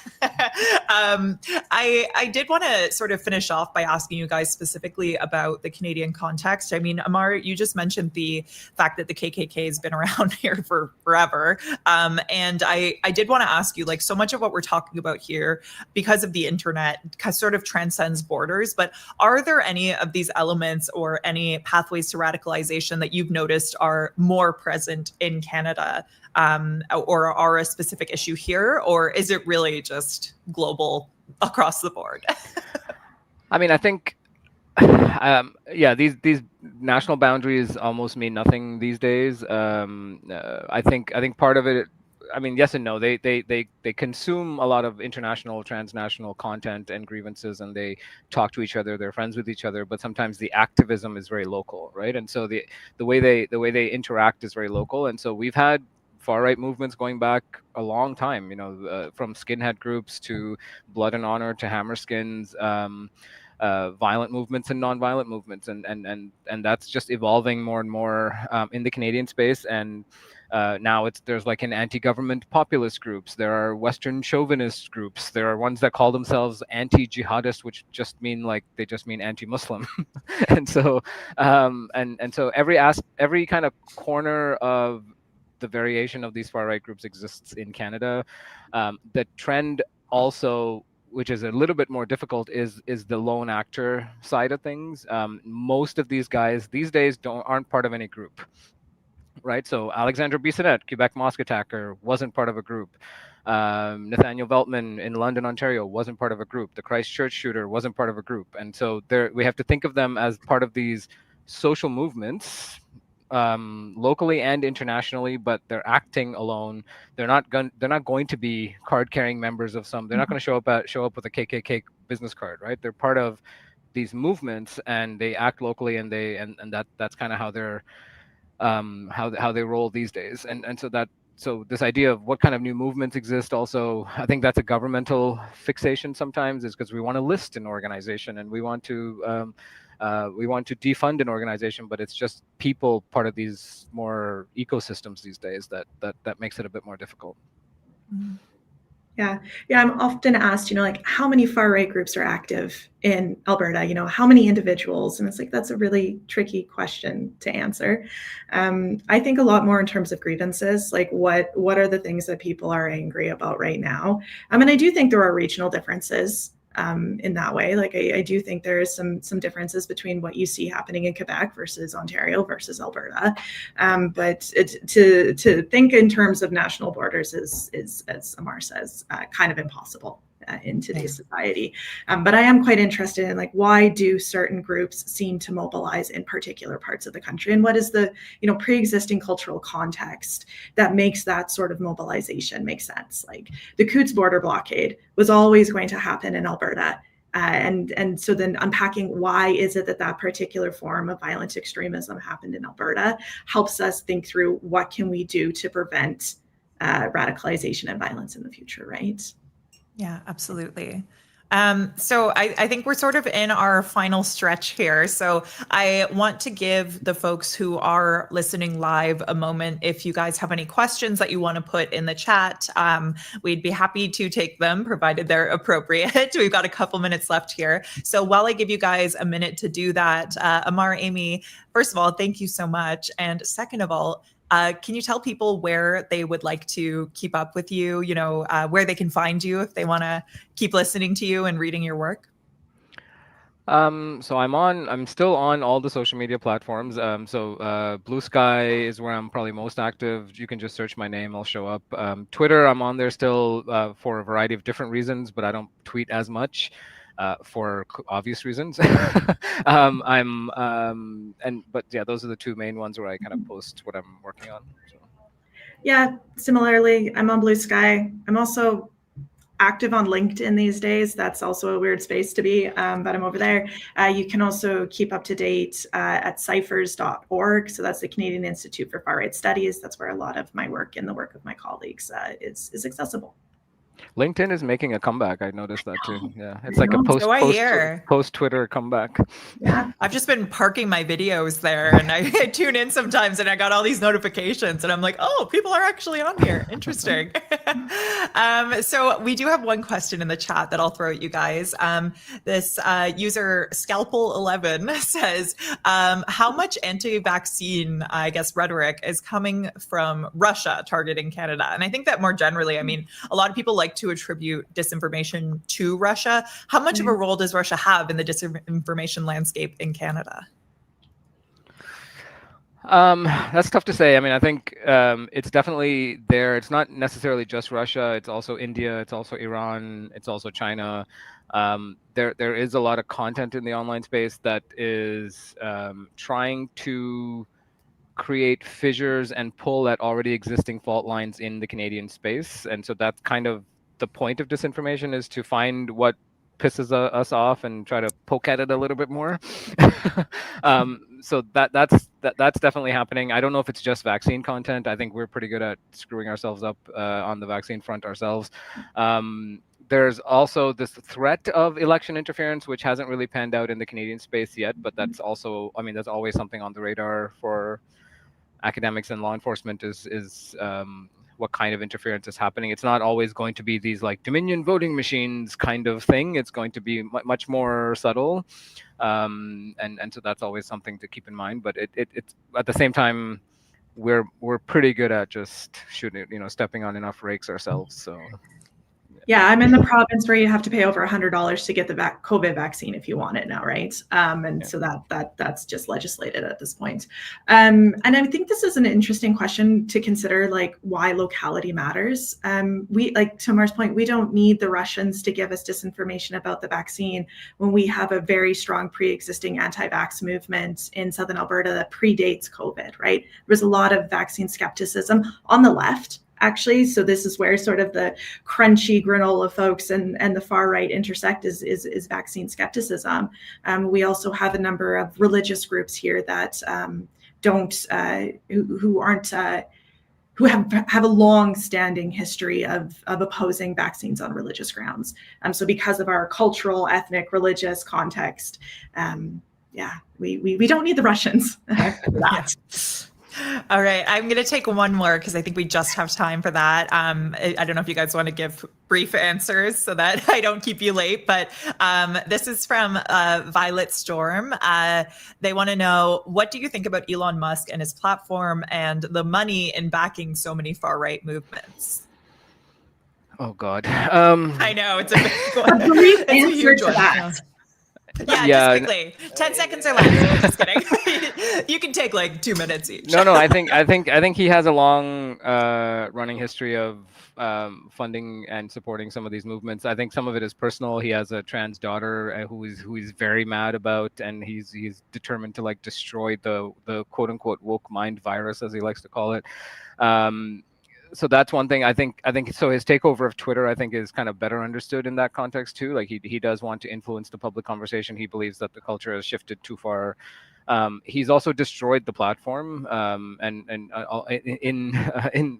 I did want to sort of finish off by asking you guys specifically about the Canadian context. I mean, Amar, you just mentioned the fact that the KKK has been around here for forever. And I did want to ask you, like, so much of what we're talking about here, because of the internet, sort of transcends borders. But are there any of these elements or any pathways to radicalization that you've noticed are more present in Canada, or are a specific issue here, or is it really just global across the board? I mean, I think, these national boundaries almost mean nothing these days. I think part of it, I mean, yes and no. They consume a lot of international, transnational content and grievances, and they talk to each other. They're friends with each other, but sometimes the activism is very local, right? And so the way they interact is very local. And so we've had far-right movements going back a long time, from skinhead groups to Blood and Honor to Hammerskins, violent movements and non-violent movements, and that's just evolving more and more in the Canadian space. And now there's like an anti-government populist groups, there are Western chauvinist groups, there are ones that call themselves anti-jihadist, which just mean anti-Muslim. And so so every kind of corner of the variation of these far-right groups exists in Canada. The trend also, which is a little bit more difficult, is the lone actor side of things. Most of these guys these days aren't part of any group, right? So Alexandre Bissonnette, Quebec mosque attacker, wasn't part of a group. Nathaniel Veltman in London, Ontario, wasn't part of a group. The Christchurch shooter wasn't part of a group. And so we have to think of them as part of these social movements, locally and internationally, but they're acting alone. They're not going to be card-carrying members of some. They're not going to show up with a KKK business card, right? They're part of these movements, and they act locally, and that's kind of how they're how they roll these days. And so this idea of what kind of new movements exist, also, I think that's a governmental fixation sometimes, is because we want to list an organization and we want to defund an organization, but it's just people part of these more ecosystems these days that makes it a bit more difficult. Yeah. I'm often asked, like, how many far right groups are active in Alberta? How many individuals? And it's like, that's a really tricky question to answer. I think a lot more in terms of grievances, like what are the things that people are angry about right now? And I do think there are regional differences in that way. Like I do think there is some differences between what you see happening in Quebec versus Ontario versus Alberta. But to think in terms of national borders is as Amar says, kind of impossible in today's society. But I am quite interested in, like, why do certain groups seem to mobilize in particular parts of the country, and what is the pre-existing cultural context that makes that sort of mobilization make sense? Like the Coutts border blockade was always going to happen in Alberta. And so then unpacking why is it that particular form of violent extremism happened in Alberta helps us think through what can we do to prevent radicalization and violence in the future, right? Yeah, absolutely. So I think we're sort of in our final stretch here. So I want to give the folks who are listening live a moment. If you guys have any questions that you want to put in the chat, we'd be happy to take them, provided they're appropriate. We've got a couple minutes left here. So while I give you guys a minute to do that, Amar, Amy, first of all, thank you so much. And second of all, can you tell people where they would like to keep up with you, where they can find you if they want to keep listening to you and reading your work? So I'm still on all the social media platforms. Blue Sky is where I'm probably most active. You can just search my name, I'll show up. Twitter, I'm on there still for a variety of different reasons, but I don't tweet as much. For obvious reasons. But yeah, those are the two main ones where I kind of post what I'm working on. So. Yeah, similarly, I'm on Blue Sky. I'm also active on LinkedIn these days. That's also a weird space to be, but I'm over there. You can also keep up to date at ciphers.org. So that's the Canadian Institute for Far Right Studies. That's where a lot of my work and the work of my colleagues is accessible. LinkedIn is making a comeback. I noticed that too. Yeah, it's like a post Twitter comeback. Yeah, I've just been parking my videos there, and I tune in sometimes, and I got all these notifications, and I'm like, oh, people are actually on here. Interesting. So we do have one question in the chat that I'll throw at you guys. This user Scalpel11 says, how much anti-vaccine, I guess, rhetoric is coming from Russia targeting Canada? And I think that more generally, I mean, a lot of people like to attribute disinformation to Russia. How much of a role does Russia have in the disinformation landscape in Canada? That's tough to say. I mean, I think it's definitely there. It's not necessarily just Russia. It's also India. It's also Iran. It's also China. There is a lot of content in the online space that is trying to create fissures and pull at already existing fault lines in the Canadian space. And so that's kind of the point of disinformation, is to find what pisses us off and try to poke at it a little bit more. So that's definitely happening. I don't know if it's just vaccine content. I think we're pretty good at screwing ourselves up on the vaccine front ourselves. There's also this threat of election interference, which hasn't really panned out in the Canadian space yet, but that's also, I mean, that's always something on the radar for academics and law enforcement, is what kind of interference is happening. It's not always going to be these like Dominion voting machines kind of thing. It's going to be much more subtle. And so that's always something to keep in mind. But it's at the same time, we're pretty good at just shooting, stepping on enough rakes ourselves. So. Yeah, I'm in the province where you have to pay over $100 to get the COVID vaccine if you want it now, right? So that's just legislated at this point. And I think this is an interesting question to consider, like why locality matters. We, like to Tamar's point, we don't need the Russians to give us disinformation about the vaccine when we have a very strong pre-existing anti-vax movement in Southern Alberta that predates COVID, right? There was a lot of vaccine skepticism on the left, actually. So this is where sort of the crunchy granola folks and the far right intersect is vaccine skepticism. We also have a number of religious groups here that who have a long-standing history of opposing vaccines on religious grounds. So because of our cultural, ethnic, religious context, we don't need the Russians for that. All right, I'm going to take one more because I think we just have time for that. I don't know if you guys want to give brief answers so that I don't keep you late, but this is from Violet Storm. They want to know, what do you think about Elon Musk and his platform and the money in backing so many far-right movements? Oh, God. I know, it's a big one. A brief It's a answer huge to one. that. Yeah, just quickly. 10 seconds or less. Just kidding. You can take like 2 minutes each. No. I think he has a long running history of funding and supporting some of these movements. I think some of it is personal. He has a trans daughter who he's very mad about, and he's determined to like destroy the quote unquote woke mind virus, as he likes to call it. So that's one thing. I think so. His takeover of Twitter, I think, is kind of better understood in that context too. Like he does want to influence the public conversation. He believes that the culture has shifted too far He's also destroyed the platform,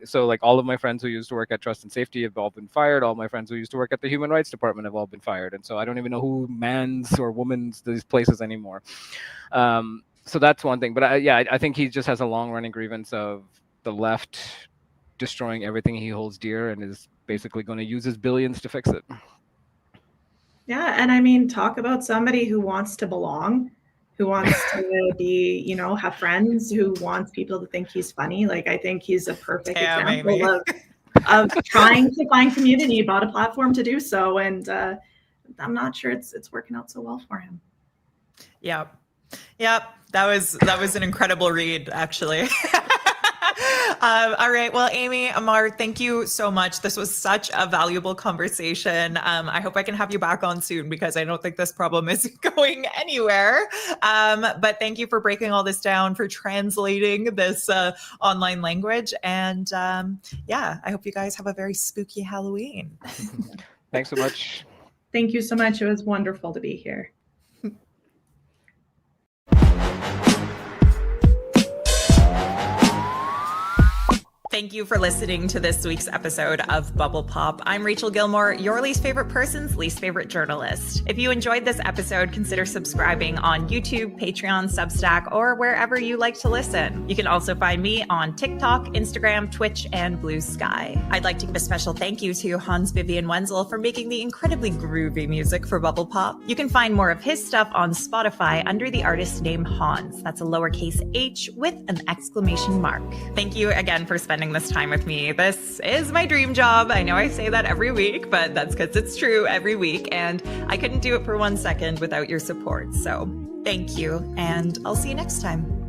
so like all of my friends who used to work at Trust and Safety have all been fired. All my friends who used to work at the Human Rights Department have all been fired, and so I don't even know who mans or womans these places anymore. So that's one thing. But I think he just has a long-running grievance of the left destroying everything he holds dear, and is basically going to use his billions to fix it. Yeah, and I mean, talk about somebody who wants to belong, who wants to be, you know, have friends, who wants people to think he's funny. Like, I think he's a perfect example of trying to find community, bought a platform to do so, and I'm not sure it's working out so well for him. Yeah, that was an incredible read, actually. All right. Well, Amy, Amar, thank you so much. This was such a valuable conversation. I hope I can have you back on soon, because I don't think this problem is going anywhere. But thank you for breaking all this down, for translating this online language. And I hope you guys have a very spooky Halloween. Thanks so much. Thank you so much. It was wonderful to be here. Thank you for listening to this week's episode of Bubble Pop. I'm Rachel Gilmore, your least favorite person's least favorite journalist. If you enjoyed this episode, consider subscribing on YouTube, Patreon, Substack, or wherever you like to listen. You can also find me on TikTok, Instagram, Twitch, and Blue Sky. I'd like to give a special thank you to Hans Vivian Wenzel for making the incredibly groovy music for Bubble Pop. You can find more of his stuff on Spotify under the artist name Hans. That's a lowercase h with an exclamation mark. Thank you again for spending this time with me. This is my dream job. I know I say that every week, but that's because it's true every week, and I couldn't do it for 1 second without your support. So thank you, and I'll see you next time.